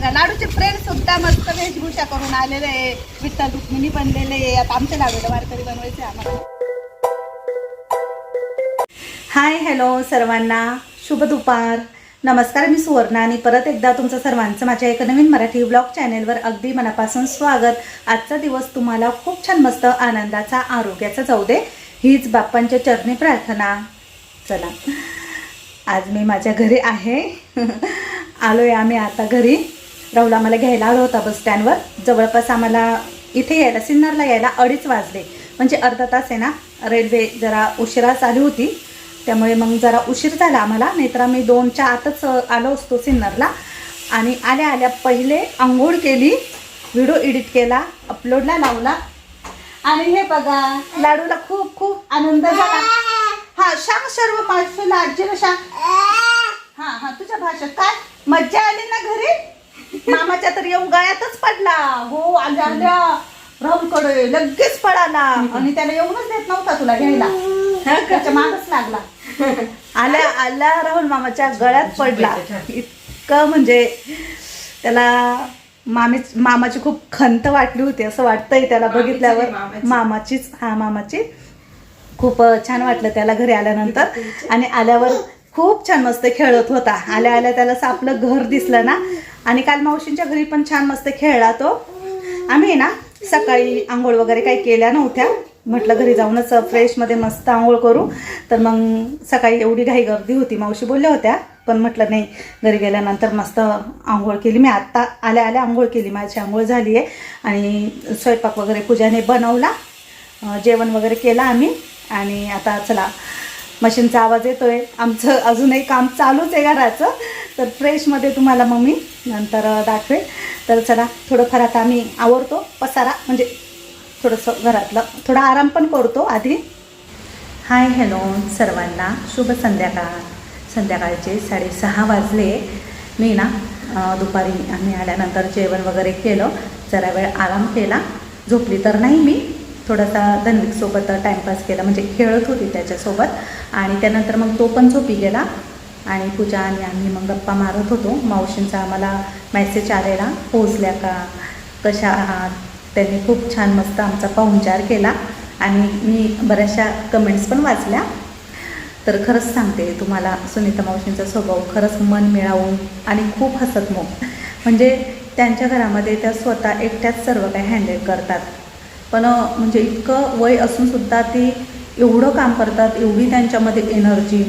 बघा लाडूचे फ्रेंड सुद्धा मस्त वेशभूषा करून आलेले आहे. विठ्ठल रुक्मिणी बनलेले आहे. आता आमच्या लाडूला वारकरी बनवायचे आम्हाला. हाय हॅलो सर्वांना, शुभ दुपार, नमस्कार. मी सुवर्णा आणि परत एकदा तुमचं सर्वांचं माझ्या एका नवीन मराठी ब्लॉग चॅनेलवर अगदी मनापासून स्वागत. आजचा दिवस तुम्हाला खूप छान मस्त आनंदाचा आरोग्याचा जाऊ दे हीच बाप्पांच्या चरणी प्रार्थना. चला आज मी माझ्या घरी आहे. आलोय आम्ही आता घरी. राहुल आम्हाला घ्यायला आलो होता बस स्टँडवर. जवळपास आम्हाला इथे यायला सिन्नरला यायला 2:30 वाजले. म्हणजे अर्धा तास आहे ना. रेल्वे जरा उशिरा चालू होती त्यामुळे मग जरा उशीर झाला आम्हाला. नाहीतर आम्ही 2च्या आतच आलो असतो सिन्नरला. आणि आल्या आल्या पहिले आंघोळ केली, व्हिडिओ एडिट केला, अपलोडला लावला. आणि हे बघा लाडूला खूप खूप आनंद झाला. हा सांग सर्व माणसाला आजीला सांग. हा तुझ्या भाषेत काय मज्जा आली ना घरी. मामाच्या तर येऊन गळ्यातच पडला. हो आल्या आल्या राहुलकडे लगेच पळाला आणि त्याला येऊनच देत नव्हता तुला घ्यायला. त्याच्या मागच लागला. आल्या आल्या राहुल मामाच्या गळ्यात पडला. इतकं म्हणजे त्याला मामाची खूप खंत वाटली होती असं वाटतंय त्याला बघितल्यावर. मामाचीच मामाची खूप छान वाटलं त्याला घरी आल्यानंतर. आणि आल्यावर खूप छान मस्त खेळत होता. आल्या आल्या त्याला आपलं घर दिसलं ना. आणि काल मावशींच्या घरी पण छान मस्त खेळला तो. आम्ही ना सकाळी आंघोळ वगैरे काही केल्या नव्हत्या. म्हटलं घरी जाऊनच फ्रेशमध्ये मस्त आंघोळ करू. तर मग सकाळी एवढी घाई गर्दी होती मावशी बोलल्या होत्या. पण म्हटलं नाही घरी गेल्यानंतर मस्त आंघोळ केली. मी आत्ता आल्या आल्या आंघोळ केली. माझी आंघोळ झाली आहे. आणि स्वयंपाक वगैरे पूजाने बनवला, जेवण वगैरे केला आम्ही. आणि आता चला मशीनचा आवाज येतोय. आमचं अजूनही काम चालूच आहे घराचं. तर फ्रेशमध्ये तुम्हाला मग मी नंतर दाखवेल. तर चला थोडंफार आता आम्ही आवरतो पसारा, म्हणजे थोडंसं घरातलं थोडा आराम पण करतो आधी. हाय हॅलो सर्वांना, शुभ संध्याकाळ. संध्याकाळचे 6:30 वाजले. मी ना दुपारी आम्ही आल्यानंतर जेवण वगैरे केलं, जरा वेळ आराम केला. झोपली तर नाही मी. थोडासा धन्विकसोबत टाईमपास केला, म्हणजे खेळत होती त्याच्यासोबत. आणि त्यानंतर मग तो पण झोपी गेला. आणि पूजा आणि आम्ही मग गप्पा मारत होतो. मावशींचा आम्हाला मेसेज आलेला, पोहोचल्या का, कशा आहात. त्यांनी खूप छान मस्त आमचा पाहुणचार केला. आणि मी बऱ्याचशा कमेंट्स पण वाचल्या. तर खरंच सांगते तुम्हाला, सुनीता मावशींचा स्वभाव खरंच मन मिळावून आणि खूप हसतमुख. म्हणजे त्यांच्या घरामध्ये त्या स्वतः एकट्याच सर्व काही हँडल करतात. पण म्हणजे इतकं वय असूनसुद्धा ती एवढं काम करतात, एवढी त्यांच्यामध्ये एनर्जी.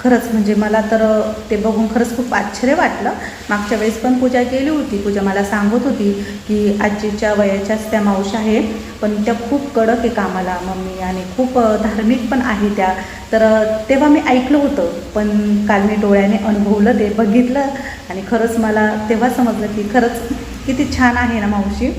खरंच म्हणजे मला तर ते बघून खरंच खूप आश्चर्य वाटलं. मागच्या वेळेस पण पूजा केली होती. पूजा मला सांगत होती की आजीच्या वयाच्याच त्या मावशी आहे, पण त्या खूप कडक आहे कामाला मम्मी, आणि खूप धार्मिक पण आहे त्या. तर तेव्हा मी ऐकलं होतं, पण काल मी डोळ्याने अनुभवलं, ते बघितलं. आणि खरंच मला तेव्हा समजलं की खरंच किती छान आहे ना मावशी.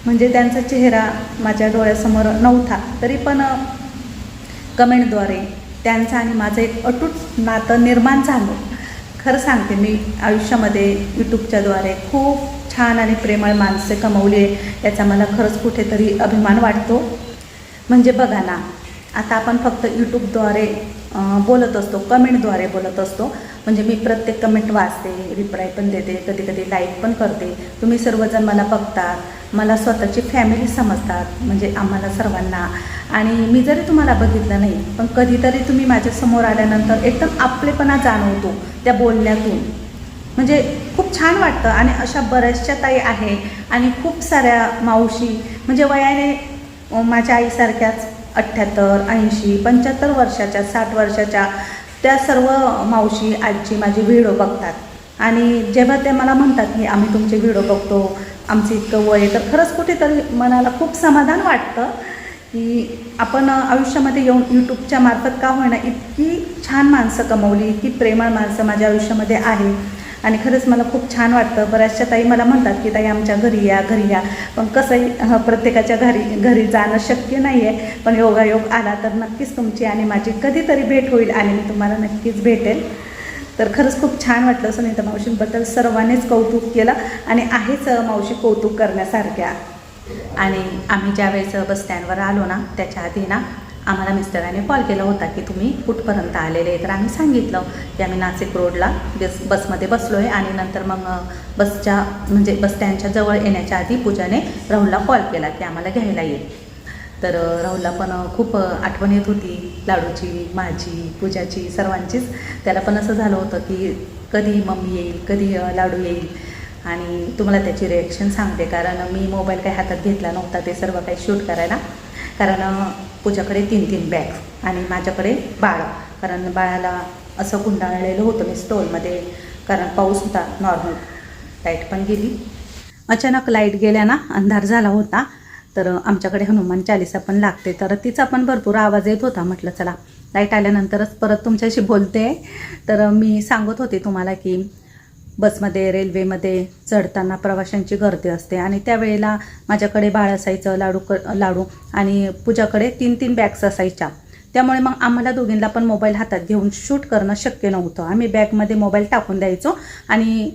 म्हणजे त्यांचा चेहरा माझ्या डोळ्यासमोर नव्हता, तरी पण कमेंटद्वारे त्यांचं आणि माझं एक अतूट नातं निर्माण झालं. खरं सांगते, मी आयुष्यामध्ये यूट्यूबच्याद्वारे खूप छान आणि प्रेमळ माणसं कमवली आहे, याचा मला खरंच कुठेतरी अभिमान वाटतो. म्हणजे बघा ना, आता आपण फक्त यूट्यूबद्वारे बोलत असतो, कमेंटद्वारे बोलत असतो. म्हणजे मी प्रत्येक कमेंट वाचते, रिप्लाय पण देते, कधी कधी लाईक पण करते. तुम्ही सर्वजण मला बघतात, मला स्वतःची फॅमिली समजतात, म्हणजे आम्हाला सर्वांना. आणि मी जरी तुम्हाला बघितलं नाही, पण कधीतरी तुम्ही माझ्यासमोर आल्यानंतर एकदम आपलेपणा जाणवतो त्या बोलण्यातून. म्हणजे खूप छान वाटतं. आणि अशा बऱ्याचशा ताई आहे आणि खूप साऱ्या मावशी, म्हणजे वयाने माझ्या आईसारख्याच 78, 80, 75 वर्षाच्या, 60 वर्षाच्या, त्या सर्व मावशी आजी माझे व्हिडिओ बघतात. आणि जेव्हा ते मला म्हणतात की आम्ही तुमचे व्हिडिओ बघतो, आमचं इतकं वय, तर खरंच कुठेतरी मनाला खूप समाधान वाटतं की आपण आयुष्यामध्ये येऊन यूट्यूबच्या मार्फत का होईना इतकी छान माणसं कमवली, इतकी प्रेमळ माणसं माझ्या आयुष्यामध्ये आहे. आणि खरंच मला खूप छान वाटतं. बऱ्याचशा ताई मला म्हणतात की ताई आमच्या घरी या, घरी या. पण कसंही प्रत्येकाच्या घरी जाणं शक्य नाही आहे. पण योगायोग आला तर नक्कीच तुमची आणि माझी कधीतरी भेट होईल आणि मी तुम्हाला नक्कीच भेटेल. तर खरंच खूप छान वाटलं. सुनीता मावशींबद्दल सर्वांनीच कौतुक केलं आणि आहेच मावशी कौतुक करण्यासारख्या. आणि आम्ही ज्यावेळेस बस स्टँडवर आलो ना, त्याच्या आधी ना आम्हाला मिस्टरांनी कॉल केला होता की तुम्ही कुठपर्यंत आलेले. तर आम्ही सांगितलं की आम्ही नाशिक रोडला बसमध्ये बसलो आहे आणि नंतर मग बस स्टँडच्या जवळ येण्याच्या आधी पूजाने राहुलला कॉल केला की आम्हाला घ्यायला येईल. तर राहुलला पण खूप आठवण येत होती लाडूची, माझी, पूजाची, सर्वांचीच. त्याला पण असं झालं होतं की कधी मम्मी येईल, कधी लाडू येईल. आणि तुम्हाला त्याची रिॲक्शन सांगते, कारण मी मोबाईल काही हातात घेतला नव्हता ते सर्व काही शूट करायला. कारण पूजाकडे 3 बॅग आणि माझ्याकडे बाळ, कारण बाळाला असं गुंडाळलेलं होतं मी स्टोलमध्ये, कारण पाऊस होता नॉर्मल. लाईट पण गेली, अचानक लाईट गेल्या ना, अंधार झाला होता. तर आमच्याकडे हनुमान चालीसा पण लागते, तर तिचा पण भरपूर आवाज येत होता. म्हटलं चला लाईट आल्यानंतरच परत तुमच्याशी बोलते. तर मी सांगत होते तुम्हाला की बसमध्ये, रेल्वेमध्ये चढताना प्रवाशांची गर्दी असते आणि त्यावेळेला माझ्याकडे बाळ असायचं, लाडू आणि पूजाकडे 3 बॅग्स असायच्या. त्यामुळे मग आम्हाला दोघींना पण मोबाईल हातात घेऊन शूट करणं शक्य नव्हतं. आम्ही बॅगमध्ये मोबाईल टाकून द्यायचो आणि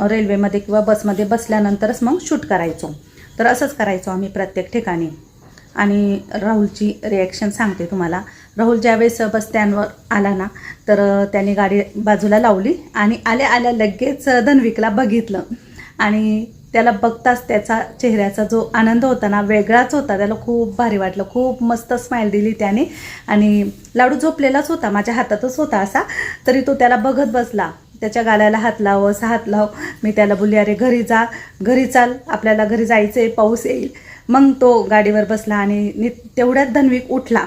रेल्वेमध्ये किंवा बसमध्ये बसल्यानंतरच मग शूट करायचो. तर असंच करायचो आम्ही प्रत्येक ठिकाणी. आणि राहुलची रिॲक्शन सांगते तुम्हाला. राहुल ज्यावेळेस बस स्टँडवर आला ना, तर त्याने गाडी बाजूला लावली आणि आल्या लगेच धन्विकला बघितलं आणि त्याला बघताच त्याचा चेहऱ्याचा जो आनंद होता ना, वेगळाच होता. त्याला खूप भारी वाटलं, खूप मस्त स्माईल दिली त्याने. आणि लाडू झोपलेलाच होता, माझ्या हातातच होता असा, तरी तो त्याला बघत बसला. त्याच्या गालाला हात लाव, असा हात लाव. मी त्याला बोलली, अरे घरी चाल, आपल्याला घरी जायचं आहे, पाऊस येईल. मग तो गाडीवर बसला आणि तेवढ्यात धन्विक उठला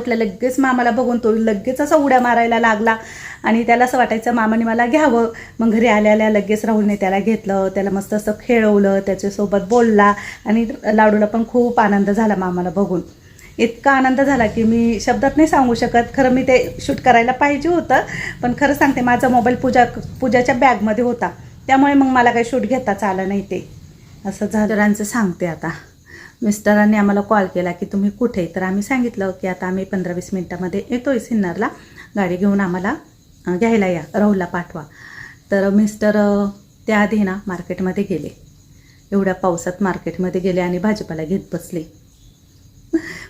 लगेच मामाला बघून तो लगेच असा उड्या मारायला लागला आणि त्याला असं वाटायचं मामाने मला घ्यावं. मग घरी आल्या लगेच राहुलने त्याला घेतलं, त्याला मस्त असं खेळवलं, त्याच्यासोबत बोलला आणि लाडूला पण खूप आनंद झाला मामाला बघून. इतका आनंद झाला की मी शब्दात नाही सांगू शकत. खरं मी ते शूट करायला पाहिजे होतं, पण खरं सांगते माझा मोबाईल पूजाच्या बॅगमध्ये होता, त्यामुळे मग मला काही शूट घेताच आलं नाही. ते असं झालं. सांगते आता. मिस्टरांनी आम्हाला कॉल केला की तुम्ही कुठे, तर आम्ही सांगितलं की आता आम्ही 15-20 मिनटामध्ये येतोय सिन्नरला, गाडी घेऊन आम्हाला घ्यायला या, राहुलला पाठवा. तर मिस्टर त्याआधी ना मार्केटमध्ये गेले, एवढ्या पावसात मार्केटमध्ये गेले आणि भाजीपाला घेत बसले.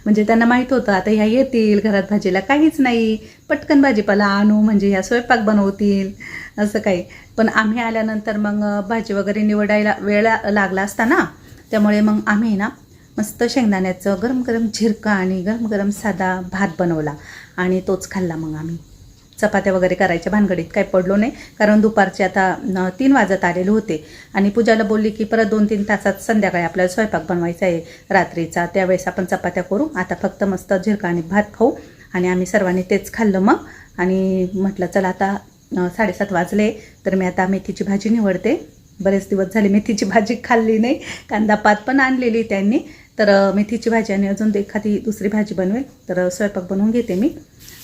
म्हणजे त्यांना माहीत होतं आता ह्या येतील, घरात भाजीला काहीच नाही, पटकन भाजीपाला आणू म्हणजे ह्या स्वयंपाक बनवतील असं काही. पण आम्ही आल्यानंतर मग भाजी वगैरे निवडायला वेळ लागला असता ना, त्यामुळे मग आम्ही ना मस्त शेंगदाण्याचं गरम झिरका आणि गरम साधा भात बनवला आणि तोच खाल्ला. मग आम्ही चपात्या वगैरे करायच्या भानगडीत काही पडलो नाही, कारण दुपारचे आता 3 वाजत आलेले होते. आणि पूजाला बोलली की परत 2-3 तासात संध्याकाळी आपल्याला स्वयंपाक बनवायचा आहे रात्रीचा, त्यावेळेस आपण चपात्या करू, आता फक्त मस्त झिरका आणि भात खाऊ. आणि आम्ही सर्वांनी तेच खाल्लं मग. आणि म्हटलं चला आता 7:30 वाजले, तर मी आता मेथीची भाजी निवडते. बरेच दिवस झाले मेथीची भाजी खाल्ली नाही. कांदा पात पण आणलेली त्यांनी, तर मेथीची भाजी आणि अजून एखादी दुसरी भाजी बनवेल, तर स्वयंपाक बनवून घेते मी.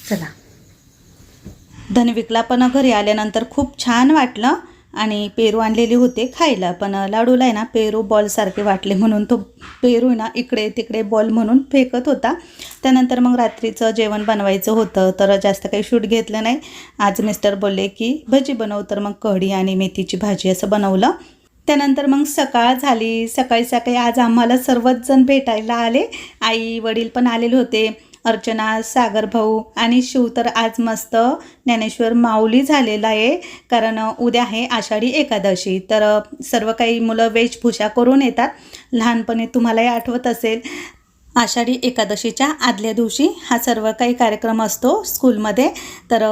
चला. धन्विकला पण घरी आल्यानंतर खूप छान वाटलं आणि पेरू आणलेले होते खायला, पण लाडूला आहे ना पेरू बॉलसारखे वाटले म्हणून तो पेरू ना इकडे तिकडे बॉल म्हणून फेकत होता. त्यानंतर मग रात्रीचं जेवण बनवायचं होतं, तर जास्त काही शूट घेतलं नाही. आज मिस्टर बोलले की भजी बनव, तर मग कढी आणि मेथीची भाजी असं बनवलं. त्यानंतर मग सकाळ झाली. सकाळी आज आम्हाला सर्वच जण भेटायला आले. आई वडील पण आलेले होते, अर्चना, सागर भाऊ आणि शिव. तर आज मस्त ज्ञानेश्वर माऊली झालेला आहे, कारण उद्या आहे आषाढी एकादशी. तर सर्व काही मुलं वेशभूषा करून येतात. लहानपणी तुम्हालाही आठवत असेल, आषाढी एकादशीच्या आदल्या दिवशी हा सर्व काही कार्यक्रम असतो स्कूलमध्ये. तर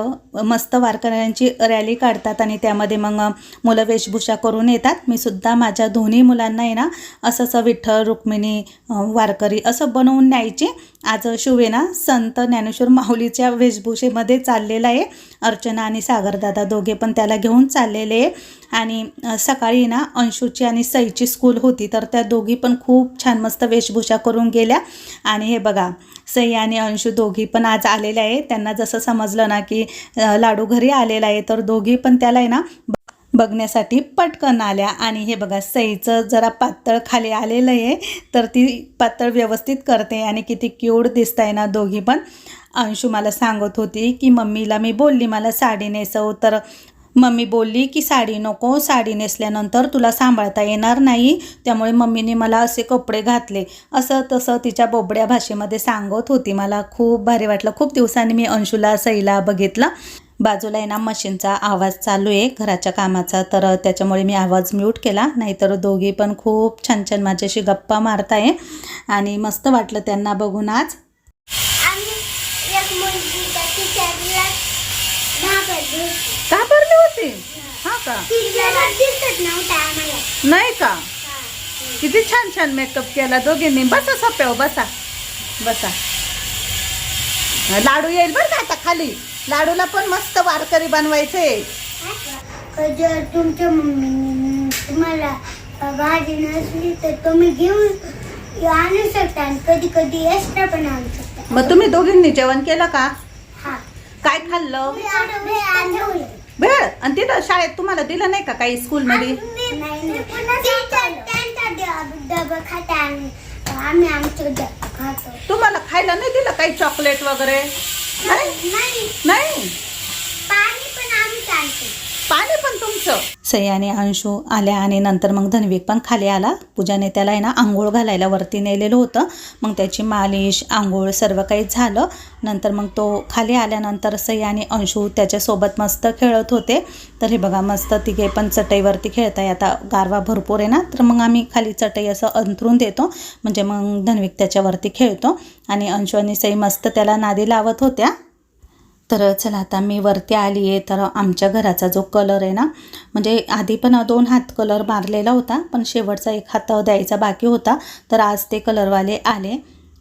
मस्त वारकऱ्यांची रॅली काढतात आणि त्यामध्ये मग मुलं वेशभूषा करून येतात. मी सुद्धा माझ्या दोन्ही मुलांना आहे ना असं विठ्ठल, रुक्मिणी, वारकरी असं बनवून न्यायची. आज शिवे ना संत ज्ञानेश्वर माऊलीच्या वेशभूषेमध्ये चाललेला आहे. अर्चना आणि सागरदादा दोघे पण त्याला घेऊन चाललेले आहे. आणि सकाळी ना अंशूची आणि सईची स्कूल होती, तर त्या दोघी पण खूप छान मस्त वेशभूषा करून गेल्या. आणि हे बघा, सई आणि अंशू दोघी पण आज आलेल्या आहे. त्यांना जसं समजलं ना की लाडू घरी आलेला आहे, तर दोघी पण त्याला आहे ना बघण्यासाठी पटकन आल्या. आणि हे बघा, सईचं जरा पातळ खाली आलेलं आहे, तर ती पातळ व्यवस्थित करते आणि किती क्यूट दिसत आहे ना दोघी पण. अंशू मला सांगत होती की मम्मीला मी बोलली मला साडी नेसव, तर मम्मी बोलली की साडी नको, साडी नेसल्यानंतर तुला सांभाळता येणार नाही, त्यामुळे मम्मीने मला असे कपडे घातले, असं तसं तिच्या बोबड्या भाषेमध्ये सांगत होती. मला खूप भारी वाटलं. खूप दिवसांनी मी अंशूला सईला बघितलं. बाजूला आहे ना मशीनचा आवाज चालू आहे घराच्या कामाचा, तर त्याच्यामुळे मी आवाज म्यूट केला, नाहीतर दोघी पण खूप छान छान माझ्याशी गप्पा मारताय आणि मस्त वाटलं त्यांना बघून. आज घाबरली होती हा का? नाही का? किती छान छान मेकअप केला दोघींनी. बसा सोप्यावर, बसा बसा. लाडू येईल बरं का आता खाली. लाडूला पण मस्त वारकरी बनवायचे. जर तुमच्या मम्मीने तुम्हाला भाजी नसली तर तुम्ही घेऊन आणू शकता आणि कधी कधी एक्स्ट्रा पण आणू शकता. मग तुम्ही दोघींनी जेवण केलं का? हा. काय खाल्लं? भेळ. आणि तिथं शाळेत तुम्हाला दिलं नाही का काही स्कूलमध्ये? डबा खाता आणि आम्ही आमचं खातो. तुम्हाला खायला नाही दिलं काही चॉकलेट वगैरे? नाही. पाणी पण आम्ही आणतो. पाणी पण तुमचं? सई आणि अंशू आल्या आणि नंतर मग धन्विक पण खाली आला. पूजाने त्याला आहे ना आंघोळ घालायला वरती नेलेलं होतं. मग त्याची मालिश आंघोळ सर्व काही झालं. नंतर मग तो खाली आल्यानंतर सई आणि अंशू त्याच्यासोबत मस्त खेळत होते. तर हे बघा मस्त तिघे पण चटईवरती खेळताय. आता गारवा भरपूर आहे ना, तर मग आम्ही खाली चटई असं अंथरून देतो, म्हणजे मग धन्विक त्याच्यावरती खेळतो आणि अंशू आणि सई मस्त त्याला नादी लावत होत्या. तर चला आता मी वरती आली आहे. तर आमच्या घराचा जो कलर आहे ना, म्हणजे आधी पण 2 हात कलर मारलेला होता, पण शेवटचा 1 हात द्यायचा बाकी होता. तर आज ते कलरवाले आले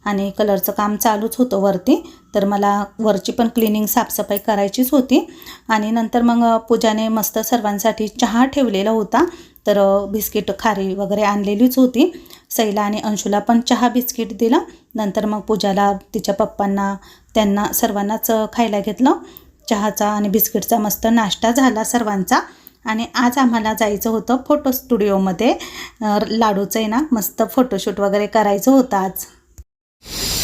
आणि कलरचं काम चालूच होतं वरती. तर मला वरची पण क्लिनिंग साफसफाई करायचीच होती. आणि नंतर मग पूजाने मस्त सर्वांसाठी चहा ठेवलेला होता. तर बिस्किट खारी वगैरे आणलेलीच होती. सईला आणि अंशूला पण चहा बिस्किट दिलं. नंतर मग पूजाला तिच्या पप्पांना त्यांना सर्वांनाच खायला घेतलं. चहाचा आणि बिस्किटचा मस्त नाश्ता झाला सर्वांचा. आणि आज आम्हाला जायचं होतं फोटो स्टुडिओमध्ये. लाडूचं आहे ना मस्त फोटोशूट वगैरे करायचं होतं आज.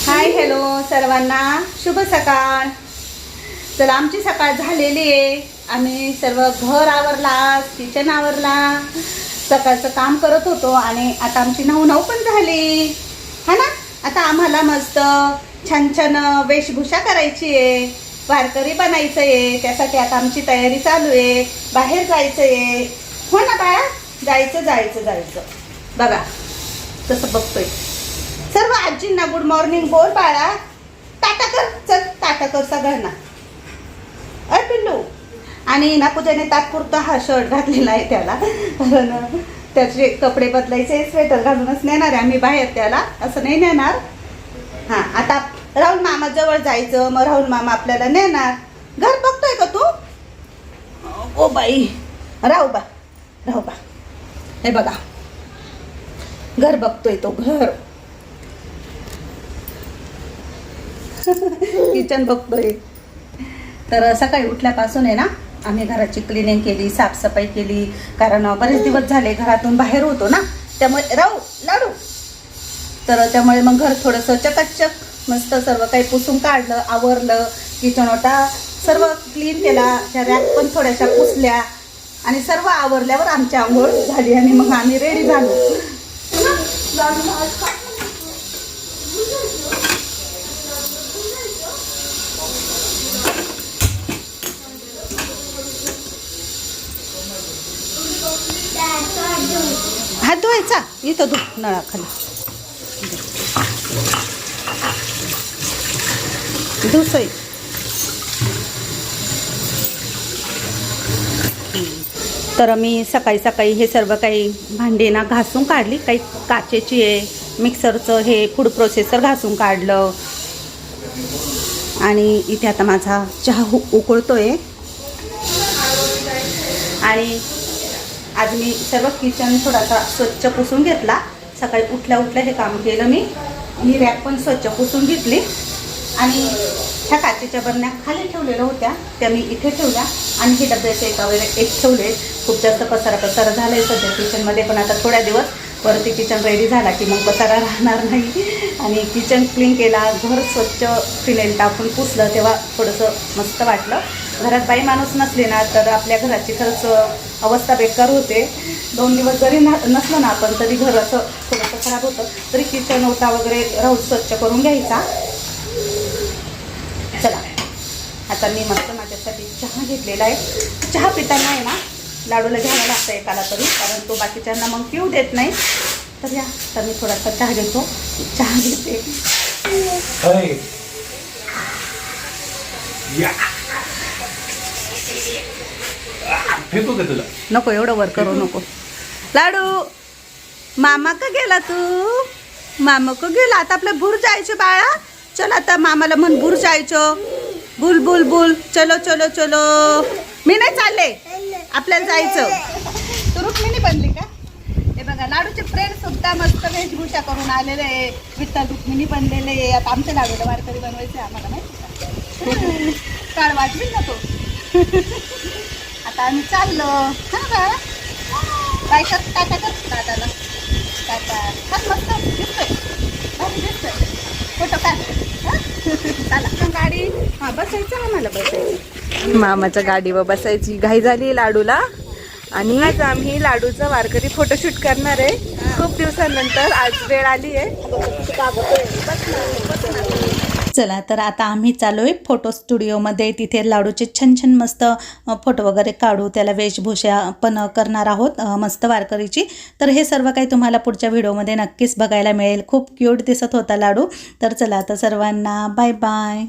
हाय हॅलो सर्वांना, शुभ सकाळ. तर आमची सकाळ झालेली आहे. आम्ही सर्व घर आवरला, किचन आवरला, सकाळचं काम करत होतो आणि आता आमची 9:09 पण झाली है ना. आता आम्हाला मस्त छान छान वेशभूषा करायची आहे, वारकरी बनायचं आहे. त्यासाठी आता आमची तयारी चालू आहे. बाहेर जायचं आहे हो ना बाळा? जायचं बघा तसं बघतोय. सर्व आजींना गुड मॉर्निंग बोल बाळा. टाटा कर, चल टाटा कर सगळ्यांना. अरे पिल्लू. आणि ना पूजाने तात्पुरता हा शर्ट घातलेला आहे त्याला, कारण त्याचे कपडे बदलायचे. स्वेटर घालूनच नेणार आहे आम्ही बाहेर, त्याला असं नाही नेणार. हां आता राहुल मामा जवळ जायचं, मग राहुल मामा आपल्याला नेणार. घर बघतोय का तू? ओ बाई, राहू बा हे बघा घर बघतोय तो, घर किचन बघतोय. तर सकाळी उठल्यापासून आहे ना आम्ही घराची क्लिनिंग केली, साफसफाई केली, कारण बरेच दिवस झाले घरातून बाहेर होतो ना, त्यामुळे लाडू तर त्यामुळे मग घर थोडंसं चकाचक मस्त सर्व काही पुसून काढलं, आवरलं. किचन ओटा सर्व क्लीन केला. त्या रॅक पण थोड्याशा पुसल्या आणि सर्व आवरल्यावर आमची आंघोळ झाली आणि मग आम्ही रेडी झालो. हात धुवायचा इथं धु नळाखाली. धुसोय. तर मी सकाळी हे सर्व काही भांडी ना घासून काढली. काही काचेची आहे, मिक्सरचं हे फूड प्रोसेसर घासून काढलं. आणि इथे आता माझा चहा उकळतोय. आणि आज मी सर्व किचन थोडासा स्वच्छ पुसून घेतला. सकाळी उठल्या हे काम केलं मी. ही रॅक पण स्वच्छ पुसून घेतली. आणि ह्या काचेच्या बरण्या खाली ठेवलेल्या होत्या त्या मी इथे ठेवल्या. आणि हे डब्याचे एकावर एक ठेवले. खूप जास्त पसारा झाला आहे सध्या किचनमध्ये, पण आता थोड्या दिवस वरती किचन रेडी झाला की मग पसारा राहणार नाही. आणि किचन क्लीन केला, घर स्वच्छ फिनेल टाकून पुसलं, तेव्हा थोडंसं मस्त वाटलं. घरात बाई माणूस नसले ना तर आपल्या घराची खरंच अवस्था बेकार होते. 2 दिवस जरी नसलं ना आपण तरी घर असं थोडंसं खराब होतं. तरी किचन ओटा वगैरे राहून स्वच्छ करून घ्यायचा. चला आता मी मस्त माझ्यासाठी चहा घेतलेला आहे. चहा पिताना आहे ना लाडूला घ्यायला लागतं एकाला तरी, कारण तो बाकीच्यांना मग पिऊ देत नाही. तर या तर मी थोडासा चहा घेतो. चहा घेते. फेकू का तुला? नको एवढं वर करू नको. लाडू मामा का गेला तू? मामा का गेला? आता आपलं भूर जायचं बाळा. चल आता मामाला म्हण भूर जायचं. Boule boule boule. चलो चलो चलो. मी नाही चालले, आपल्याला जायचं. तू रुक्मिणी बनली का? हे बघा लाडूचे फ्रेंड सुद्धा मस्त वेशभूषा करून आलेले आहे. विठ्ठल रुक्मिणी बनलेले आहे. आता आमच्या लाडूला वारकरी बनवायचं आहे आम्हाला, माहिती का? काळ वाजवी ना तो. आता आम्ही चाललो. हा बाळा काय कर टाटा कर दादाला टाटा. छान मस्त दिसतोय, भारी दिसतोय. फोटो काढ. चला गाडी. हा बसायचं आम्हाला, बसायचं. मामाच्या गाडीवर बसायची घाई झाली लाडूला. आणि आज आम्ही लाडूचा वारकरी फोटोशूट करणार आहे. खूप दिवसांनंतर आज वेळ आली आहे. चला तर आता आम्ही चालू आहे फोटो स्टुडिओमध्ये. तिथे लाडूचे छान छान मस्त फोटो वगैरे काढू. त्याला वेशभूषा पण करणार आहोत मस्त वारकरीची. तर हे सर्व काही तुम्हाला पुढच्या व्हिडिओमध्ये नक्कीच बघायला मिळेल. खूप क्यूट दिसत होता लाडू. तर चला आता सर्वांना बाय बाय.